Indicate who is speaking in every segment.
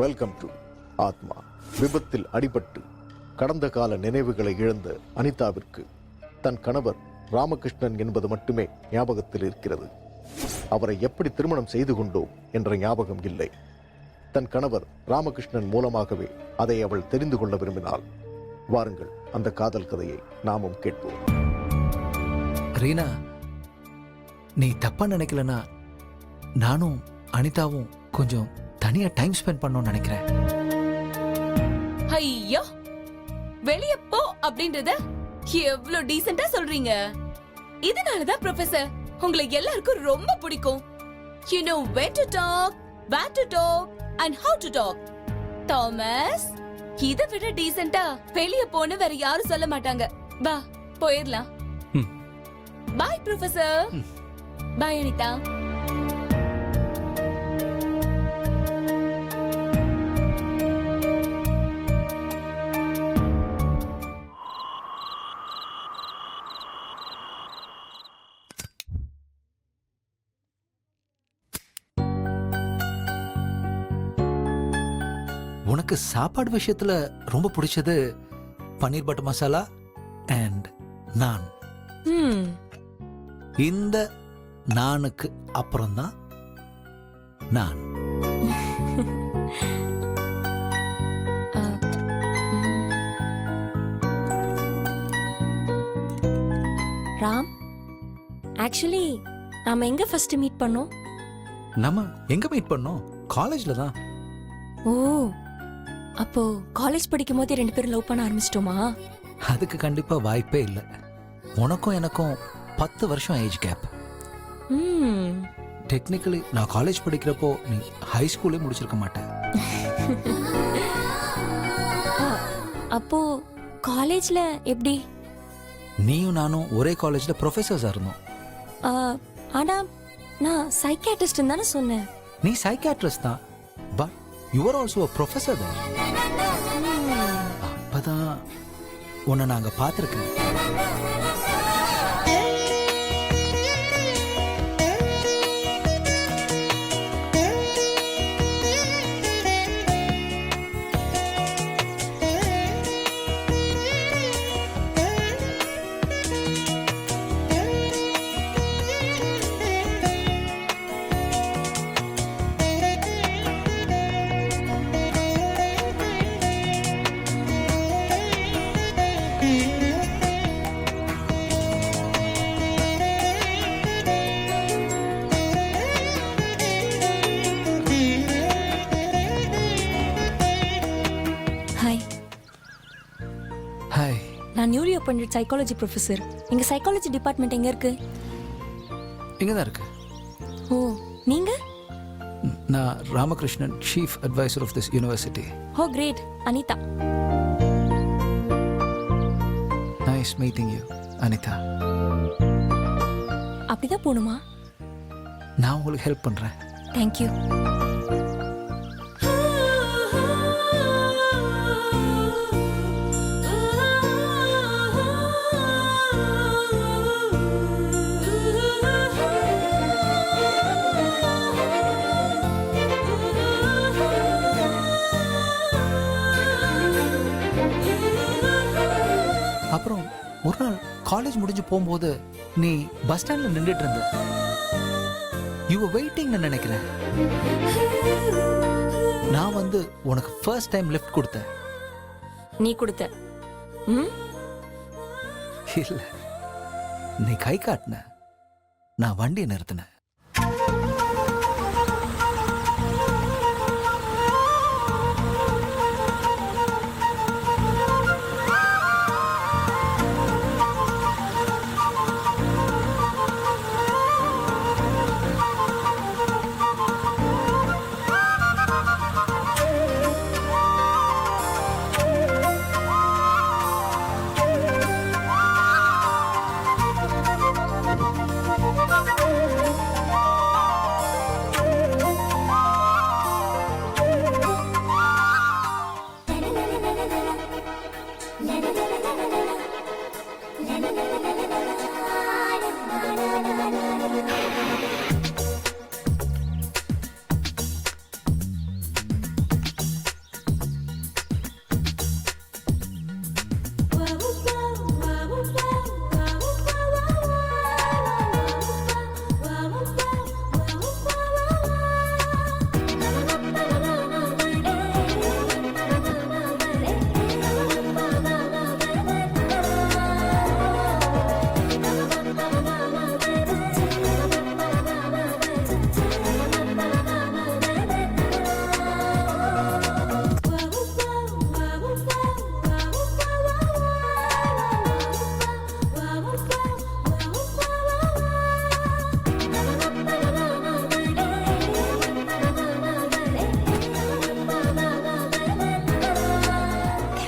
Speaker 1: Welcome to ஆத்மா. விபத்தில் அடிபட்டு கடந்த கால நினைவுகளை இழந்த அனிதாவிற்கு தன் கணவர் ராமகிருஷ்ணன் என்பது மட்டுமே ஞாபகத்தில் இருக்கிறது. அவரை எப்படி திருமணம் செய்து கொண்டோம் என்ற ஞாபகம் இல்லை. தன் கணவர் ராமகிருஷ்ணன் மூலமாகவே அதை அவள் தெரிந்து கொள்ள விரும்பினாள். வாருங்கள், அந்த காதல் கதையை நாமும் கேட்போம்.
Speaker 2: ரீனா, நீ தப்பா நினைக்கலனா நானும் அனிதாவும் கொஞ்சம் தனியா டைம் ஸ்பெண்ட் பண்ணணும்னு நினைக்கிறேன்.
Speaker 3: ஐயோ, வெளிய போ அப்படின்றத எவ்வளவு டீசென்ட்டா சொல்றீங்க. இதனாலதான் ப்ரொஃபசர் உங்களை எல்லாருக்கும் ரொம்ப பிடிக்கும். You know when to talk, where to talk and how to talk. Thomas, இத விட டீசென்ட்டா வெளிய போன்னு வேற யாரும் சொல்ல மாட்டாங்க. பா, போயிரலாம். பாய் ப்ரொஃபசர். பாய் அனிதா.
Speaker 2: உனக்கு சாப்பாடு விஷயத்துல ரொம்ப பிடிச்சது பன்னீர் பட்டர் மசாலா அண்ட் நான். இந்த நானுக்கு அப்புறம் தான் நான்.
Speaker 4: ராம், ஆக்சுவலி நாம எங்க ஃபர்ஸ்ட் மீட் பண்ணோம்?
Speaker 2: நம்ம எங்க மீட் பண்ணோம்? காலேஜ்ல தான்.
Speaker 4: ஓ, அப்போ காலேஜ் படிக்கும் போதே ரெண்டு பேரும் லவ் பண்ண ஆரம்பிச்சிட்டோமா?
Speaker 2: அதுக்கு கண்டிப்பா வாய்ப்பே இல்லை. உனக்கும் எனக்கும் 10 வருஷம் ஏஜ் கேப். டெக்னிக்கலி நான் காலேஜ் படிக்கிறப்போ நீ ஹை ஸ்கூலே முடிச்சிருக்க மாட்டேன்.
Speaker 4: அப்போ காலேஜ்ல எப்படி?
Speaker 2: நீயும் நானும் ஒரே காலேஜ்ல ப்ரொஃபசர்ஸா இருந்தோம்.
Speaker 4: ஆனா நான் சைக்கியாட்ரிஸ்ட் தானே சொன்னேன்.
Speaker 2: நீ சைக்கியாட்ரிஸ்ட் தான், but you are also a professor there. அப்பதான் உன்னை நாங்க பார்த்திருக்கேன்.
Speaker 4: நான் நியூலி அப்பாயிண்டட் சைக்காலஜி ப்ரொஃபசர். எங்க சைக்காலஜி டிபார்ட்மெண்ட் எங்க இருக்கு?
Speaker 2: இங்க தான் இருக்கு.
Speaker 4: ஓ, நீங்க?
Speaker 2: நான் Ramakrishnan, chief advisor of this university.
Speaker 4: Oh great. Anitha.
Speaker 2: Nice meeting you Anitha.
Speaker 4: அப்படிதான் போணுமா?
Speaker 2: நான் உங்களுக்கு ஹெல்ப் பண்றேன்.
Speaker 4: Thank you.
Speaker 2: அப்புறம் ஒரு நாள் காலேஜ் முடிஞ்சு போகும்போது நீ பஸ் ஸ்டாண்ட்ல நின்றுட்டு இருந்த. யூ வர் வெயிட்டிங்னு நினைக்கிறேன். நான் வந்து உனக்கு ஃபர்ஸ்ட் டைம் லிஃப்ட் கொடுத்தேன்.
Speaker 4: நீ கொடுத்த?
Speaker 2: இல்ல, நீ கை காட்டின, நான் வண்டியை நிறுத்தினேன்.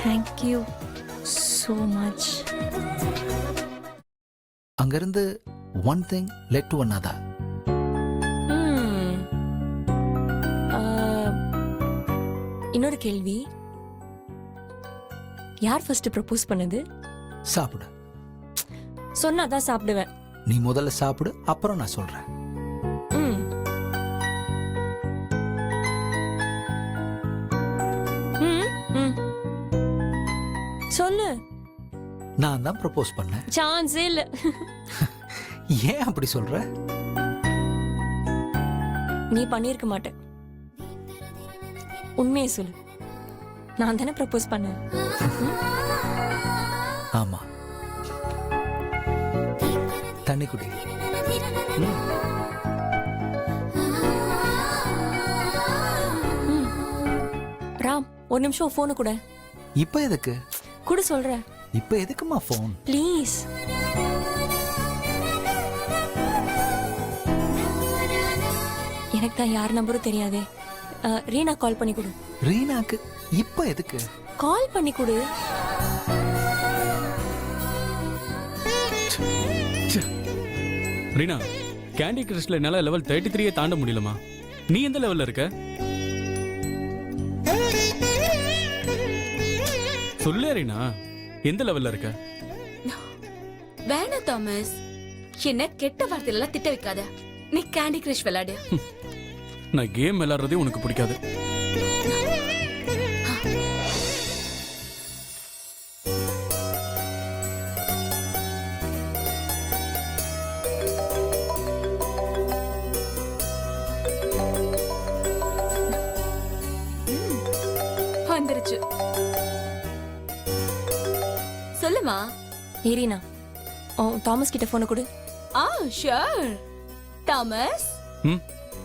Speaker 4: Thank you so much.
Speaker 2: அங்கிருந்து one thing led to another.
Speaker 4: இன்னொரு கேள்வி, யார் ஃபர்ஸ்ட் ப்ரப்போஸ் பண்ணது?
Speaker 2: சாப்பிடு.
Speaker 4: சொன்னாதான் சாப்பிடுவேன்.
Speaker 2: நீ முதல்ல சாப்பிடு, அப்புறம் நான் சொல்றேன்.
Speaker 4: ம். ம், ம். சொல்லு.
Speaker 2: நான் தான் ப்ரப்போஸ் பண்ணேன்.
Speaker 4: சான்ஸே இல்ல.
Speaker 2: ஏன் அப்படி சொல்ற?
Speaker 4: நீ பண்ணியிருக்க மாட்ட. உண்மையை சொல்லு. நான் தானே ப்ரப்போஸ் பண்ணேன்.
Speaker 2: ஆமா. தண்ணி குடி.
Speaker 4: ராம், ஒரு நிமிஷம் போனு கூட.
Speaker 2: இப்ப எதுக்கு?
Speaker 4: கூட சொல்ற.
Speaker 2: இப்ப எதுக்குமா போன்?
Speaker 4: ப்ளீஸ். எனக்கு தான் யார் நம்பரும் தெரியாதே. ரீனா கால் பண்ணி கொடு.
Speaker 2: ரீனாக்கு இப்ப எதுக்கு?
Speaker 4: கால் பண்ணி கொடு.
Speaker 5: ரீனா, கேண்டி கிரஷ்ல என்னால லெவல் 33 தாண்ட முடியலமா. நீ எந்த லெவல்ல இருக்க? சொல்லு ரீனா, எந்த லெவல்ல இருக்க?
Speaker 3: வேணா தாமஸ், என்ன கெட்ட வார்த்தையில எல்லாம் திட்ட வைக்காத. நீ கேண்டி கிரஷ் விளையாடு.
Speaker 5: நான் கேம் விளையாடுறதே உனக்கு பிடிக்காது.
Speaker 3: வந்துருச்சு. சொல்லுமா.
Speaker 4: ரீனா, தாமஸ் கிட்ட போன கொடு.
Speaker 3: ஷூர். தாமஸ்,
Speaker 5: ம்,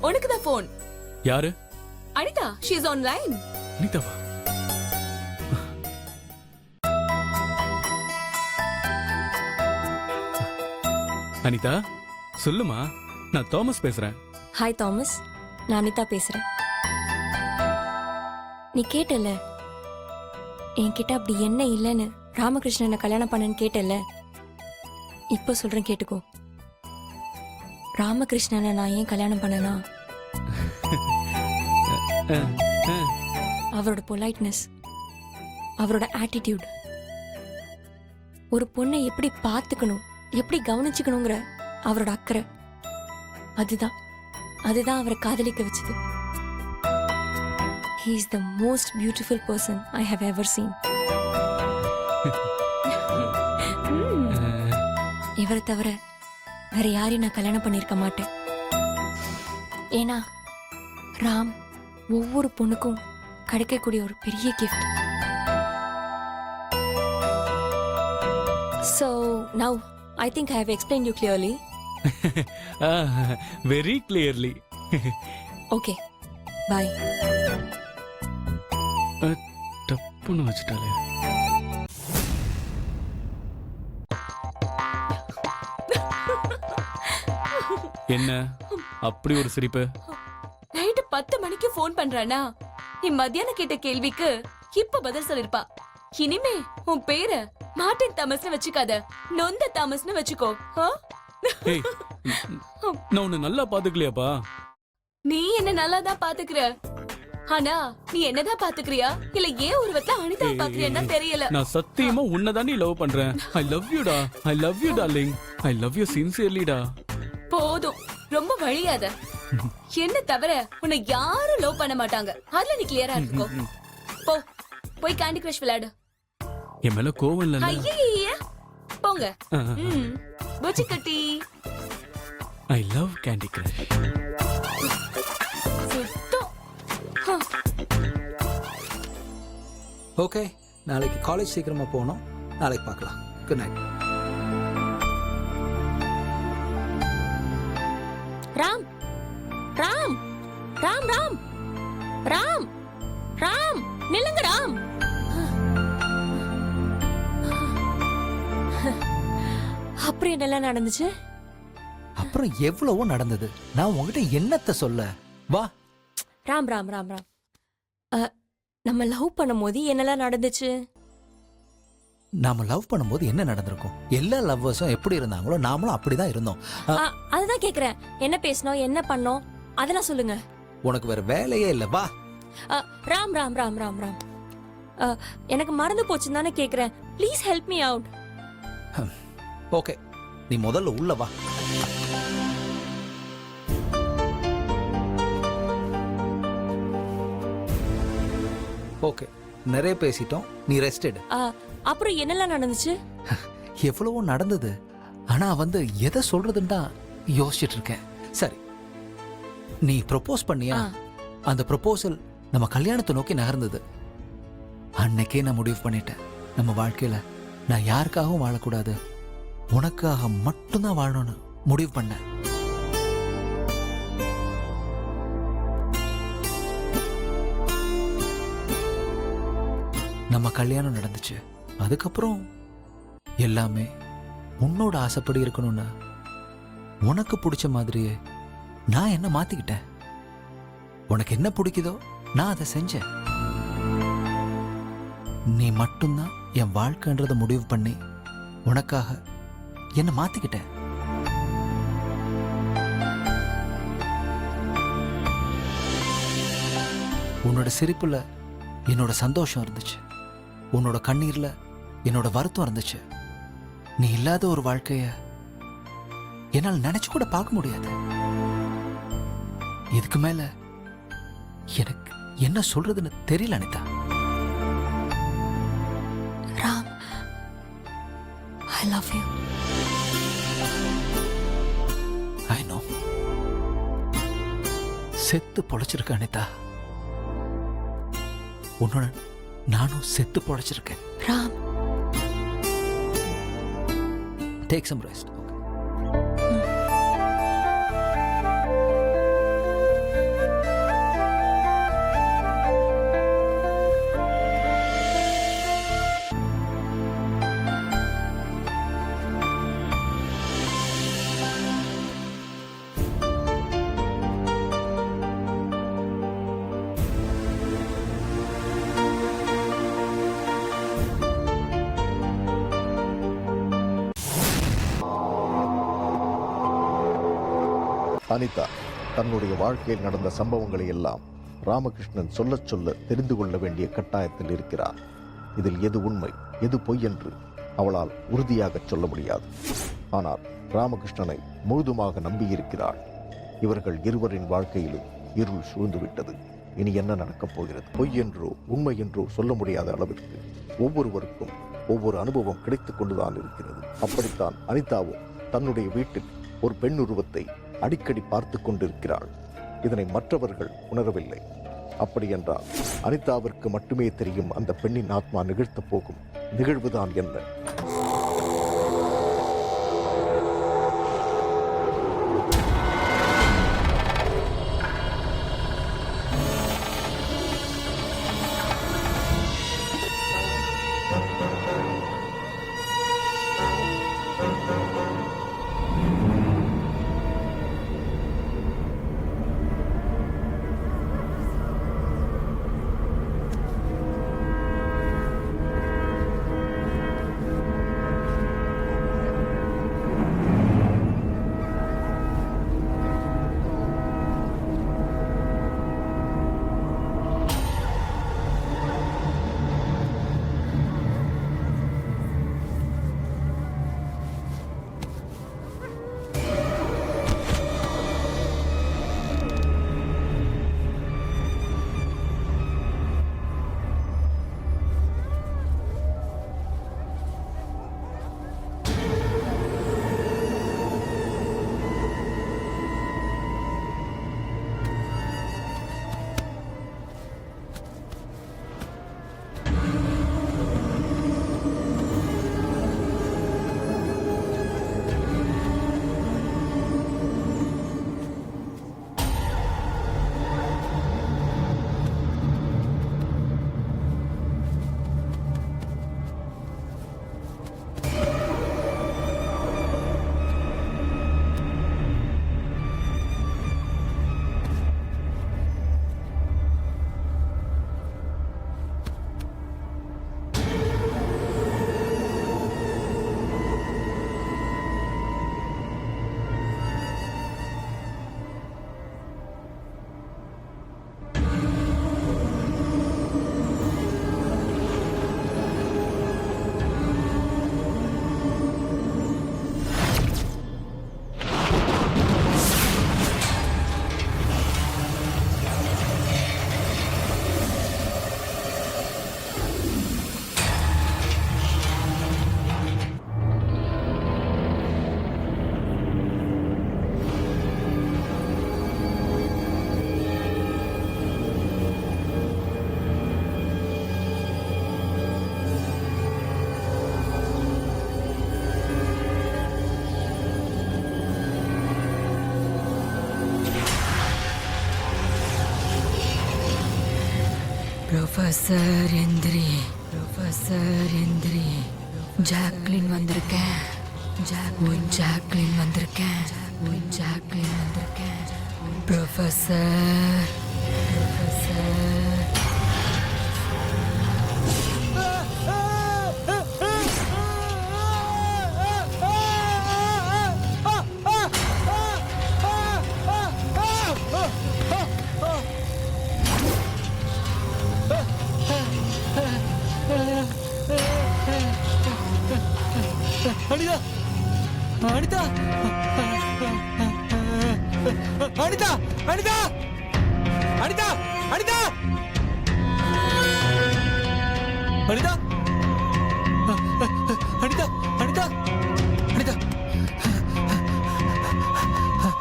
Speaker 3: உனக்கு தான் போன்.
Speaker 5: யாரு?
Speaker 3: Anitha, she is online.
Speaker 5: அனிதாவா? Anitha, சொல்லுமா. நான் தாமஸ் பேசுறேன்.
Speaker 4: ஹாய் தாமஸ், நான் அனிதா பேசுறேன். நீ கேட்டல என்கிட்ட அப்படி என்ன இல்லைன்னு ராமகிருஷ்ணனை கல்யாணம் பண்ணன்னு கேட்டல. இப்ப சொல்றேன் கேட்டுக்கோ. ராமகிருஷ்ணனை நான் ஏன் கல்யாணம் பண்ணனா, அவரோட பொலைட்னஸ், அவரோட ஆட்டிடியூட், ஒரு பொண்ணை எப்படி பார்த்துக்கணும், எப்படி கவனிச்சுக்கணுங்கிற அவரோட அக்கறை, அதுதான் அவரை காதலிக்க வச்சது. He is the most beautiful person I have ever seen. இவரை தவிர வேற யாரையும் நான் கல்யாணம் பண்ணிருக்க மாட்டேன். ஏன்னா ராம் ஒவ்வொரு பொண்ணுக்கும் கிடைக்கக்கூடிய ஒரு பெரிய gift. So now I think I have explained you clearly.
Speaker 5: Very clearly.
Speaker 4: Okay, bye.
Speaker 5: டப்புன்னு வச்சுட்டாலே. என்ன அப்படி ஒரு சிரிப்பு?
Speaker 3: நைட்டு 10 மணிக்கு போன் பண்றானா, நீ மத்தியானம் கேட்ட கேள்விக்கு இப்ப பதில் சொல்லிருப்பா. இனிமே உன் பேரை மார்ட்டின் தாமஸ்னு வச்சுக்காத, நொந்த தாமஸ்னு வச்சுக்கோ.
Speaker 5: ஏய், நான் உன்னை நல்லா பாத்துக்கலையாப்பா?
Speaker 3: நீ என்ன நல்லாதான் பாத்துக்கிற, ஆனா நீ என்னதான் பாத்துக்கிறியா இல்ல ஏன் உருவத்துல அனிதா பாக்குறியா தெரியல.
Speaker 5: நான் சத்தியமா உன்னதான் நீ லவ் பண்றேன். ஐ லவ் யூ டா. I love you darling. I love you sincerely டா.
Speaker 3: போதும், ரொம்ப வழியாத. என்ன தவிர உன்னை யாரும் லவ் பண்ண மாட்டாங்க, அதுல நீ கிளியரா இருந்துக்கோ. போ, போய் கேண்டி கிரஷ் விளையாடு.
Speaker 5: என் மேல கோவம் இல்ல?
Speaker 3: ஐயே, போங்க. புச்சி கட்டி.
Speaker 5: I love candy crush.
Speaker 2: Okay, நாளைக்கு காலேஜ் சீக்கிரமா போகணும். நாளைக்கு பார்க்கலாம். Good night.
Speaker 4: ராம் ராம் ராம் ராம் ராம் ராம் நில்லுங்க ராம். அப்புறம் என்னெல்லாம் நடந்துச்சு?
Speaker 2: அப்புறம் எவ்வளவோ நடந்தது. நான் உங்ககிட்ட என்னத்த சொல்ல? வா.
Speaker 4: ராம் ராம் ராம் ராம் நம்ம லவ் பண்ணும்போது என்னெல்லாம் நடந்துச்சு?
Speaker 2: நாம லவ் பண்ணும்போது என்ன நடந்திருக்கும்? எல்லா லவ்வர்ஸும் எப்படி இருந்தாங்களோ நாமளும் அப்படிதான் இருந்தோம்.
Speaker 4: அதுதான் கேக்குறேன். என்ன பேசணும், என்ன பண்ணோம், அதெல்லாம் சொல்லுங்க.
Speaker 2: உனக்கு வேற வேலையே இல்ல, வா.
Speaker 4: ராம் ராம் ராம் ராம் ராம், எனக்கு மறந்து போச்சுன்னு தானே கேக்குறேன். Please help me out.
Speaker 2: Okay, நீ முதல்ல உள்ள வா. ஓகே, நிறைய பேசிட்டோம், நீ ரெஸ்ட் எடு.
Speaker 4: அப்புறம் என்னெல்லாம் நடந்துச்சு?
Speaker 2: எவ்வளவோ நடந்தது, ஆனா வந்து எதை சொல்றதுன்னு தான் யோசிச்சுட்டு இருக்கேன். சரி, நீ ப்ரொபோஸ் பண்ணியா? அந்த ப்ரொபோசல் நம்ம கல்யாணத்தை நோக்கி நகர்ந்தது. அன்னைக்கே நான் முடிவு பண்ணிட்டேன், நம்ம வாழ்க்கையில நான் யாருக்காகவும் வாழக்கூடாது, உனக்காக மட்டும்தான் வாழணும்னு முடிவு பண்ணேன். நம்ம கல்யாணம் நடந்துச்சு. அதுக்கப்புறம் எல்லாமே உன்னோட ஆசைப்படி இருக்கணும்னு உனக்கு பிடிச்ச மாதிரியே நான் என்ன மாத்திக்கிட்டேன். உனக்கு என்ன பிடிக்குதோ நான் அதை செஞ்சேன். நீ மட்டும்தான் என் வாழ்க்கைன்றதை முடிவு பண்ணி உனக்காக என்ன மாத்திக்கிட்டேன். உன்னோட சிரிப்புல என்னோட சந்தோஷம் இருந்துச்சு, உன்னோட கண்ணீர்ல என்னோட வருத்தம் இருந்துச்சு. நீ இல்லாத ஒரு வாழ்க்கைய என்னால் நினைச்சு கூட பார்க்க முடியாது. இதுக்கு மேல எனக்கு என்ன சொல்றதுன்னு தெரியல Anitha.
Speaker 4: Ram, I love you.
Speaker 2: I know. செத்து பொழைச்சிருக்க அனிதா. உன்னோட நானும் செத்து பொழைச்சிருக்கேன்.
Speaker 4: Ram,
Speaker 2: take some rest.
Speaker 1: Anita தன்னுடைய வாழ்க்கையில் நடந்த சம்பவங்களை எல்லாம் ராமகிருஷ்ணன் சொல்லச் சொல்ல தெரிந்து கொள்ள வேண்டிய கட்டாயத்தில் இருக்கிறார். இதில் எது உண்மை எது பொய் என்று அவளால் உறுதியாக சொல்ல முடியாது. ஆனால் ராமகிருஷ்ணனை முழுதுமாக நம்பியிருக்கிறாள். இவர்கள் இருவரின் வாழ்க்கையிலும் இருள் சூழ்ந்துவிட்டது. இனி என்ன நடக்கப் போகிறது? பொய் என்றோ உண்மை என்றோ சொல்ல முடியாத அளவிற்கு ஒவ்வொருவருக்கும் ஒவ்வொரு அனுபவம் கிடைத்துக் கொண்டுதான் இருக்கிறது. அப்படித்தான் அனிதாவும் தன்னுடைய வீட்டில் ஒரு பெண் உருவத்தை அடிக்கடி பார்த்து கொண்டிருக்கிறாள். இதனை மற்றவர்கள் உணரவில்லை. அப்படியென்றால் அனிதாவிற்கு மட்டுமே தெரியும் அந்த பெண்ணின் ஆத்மா நிகழ்த்தப் போகும் நிகழ்வுதான் என்ன?
Speaker 4: ப்ரொஃபசர் எந்திரி, ப்ரொஃபசர் எந்திரி. ஜாக்லின் வந்திருக்கேன், ஜாக்லின் வந்திருக்கேன், ஜாக்லின் வந்திருக்கேன். Professor, professor.
Speaker 2: அனிதா, அனிதா, அனிதா, அனிதா, அனிதா, அனிதா, அனிதா, அனிதா, அனிதா, அனிதா,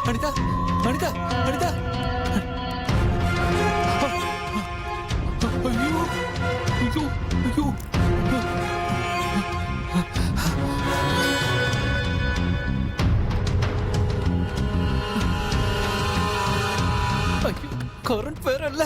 Speaker 2: அனிதா, அனிதா, அனிதா. ஐயோ, ஐயோ, ஐயோ. கரண்ட் வேற இல்ல.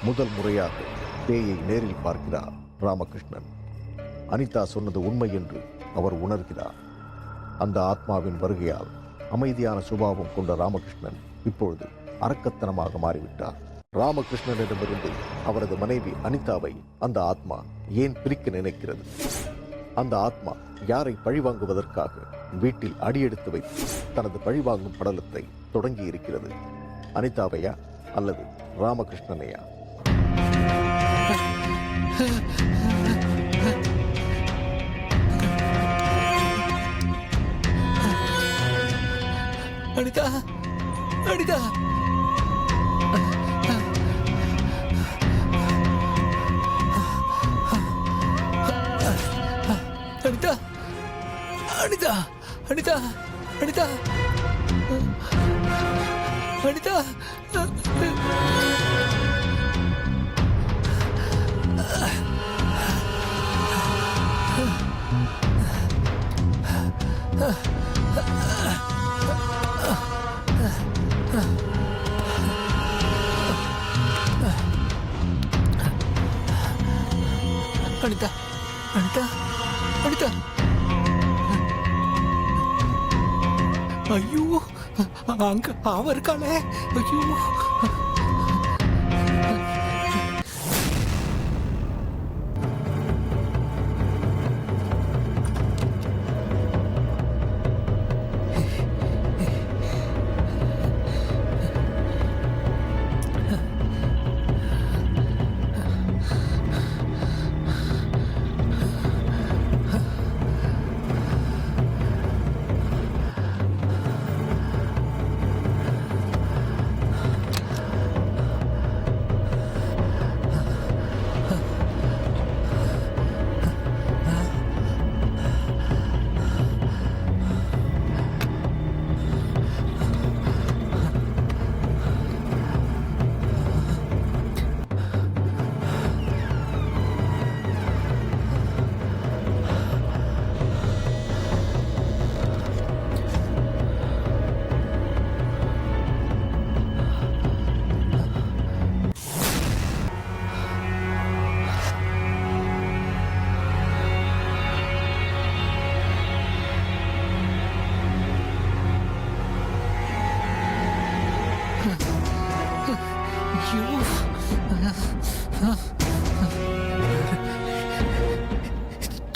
Speaker 1: முதல் முறையாக பேயை நேரில் பார்க்கிறார் ராமகிருஷ்ணன். அனிதா சொன்னது உண்மை என்று அவர் உணர்கிறார். அந்த ஆத்மாவின் வருகையால் அமைதியான சுபாவம் கொண்ட ராமகிருஷ்ணன் இப்பொழுது அரக்கத்தனமாக மாறிவிட்டார். ராமகிருஷ்ணனிடமிருந்து அவரது மனைவி அனிதாவை அந்த ஆத்மா ஏன் பிரிக்க நினைக்கிறது? அந்த ஆத்மா யாரை பழிவாங்குவதற்காக வீட்டில் அடியெடுத்து வைத்து தனது பழிவாங்கும் படலத்தை தொடங்கி இருக்கிறது? அனிதாவையா அல்லது ராமகிருஷ்ணனையா?
Speaker 2: அனிதா, அனிதா, அனிதா, அனிதா, அனிதா, அனிதா, அனிதா. அனிதா, அனிதா, அனிதா. ஐயோ, அங்க அவ இருக்காளே. ஐயோ,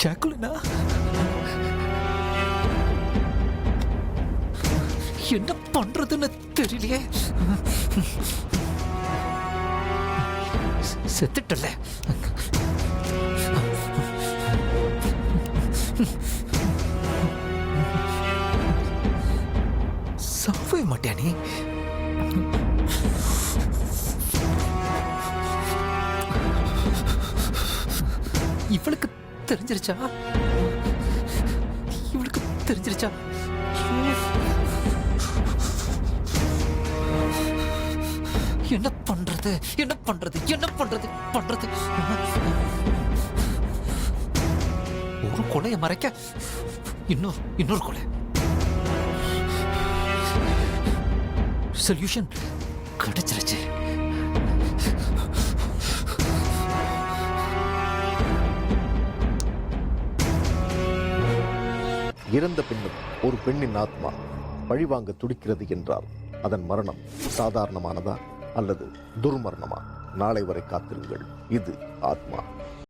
Speaker 2: ஜாக்குலினா, என்ன பண்றதுன்னு தெரியலையே. செத்துட்டல. சாவே மாட்டியா நீ? இவளுக்கு தெரிஞ்சிருச்சா? இவளுக்கு தெரிஞ்சிருச்சா? என்ன பண்றது? என்ன பண்றது? என்ன பண்றது? பண்றது ஒரு கொலையை மறைக்க இன்னொரு கொலை. சொல்யூஷன் கிடைச்சிருச்சு.
Speaker 1: இறந்த பின்னும் ஒரு பெண்ணின் ஆத்மா பழிவாங்க துடிக்கிறது என்றால் அதன் மரணம் சாதாரணமானதா அல்லது துர்மரணமா? நாளை வரை காத்திருங்கள். இது ஆத்மா.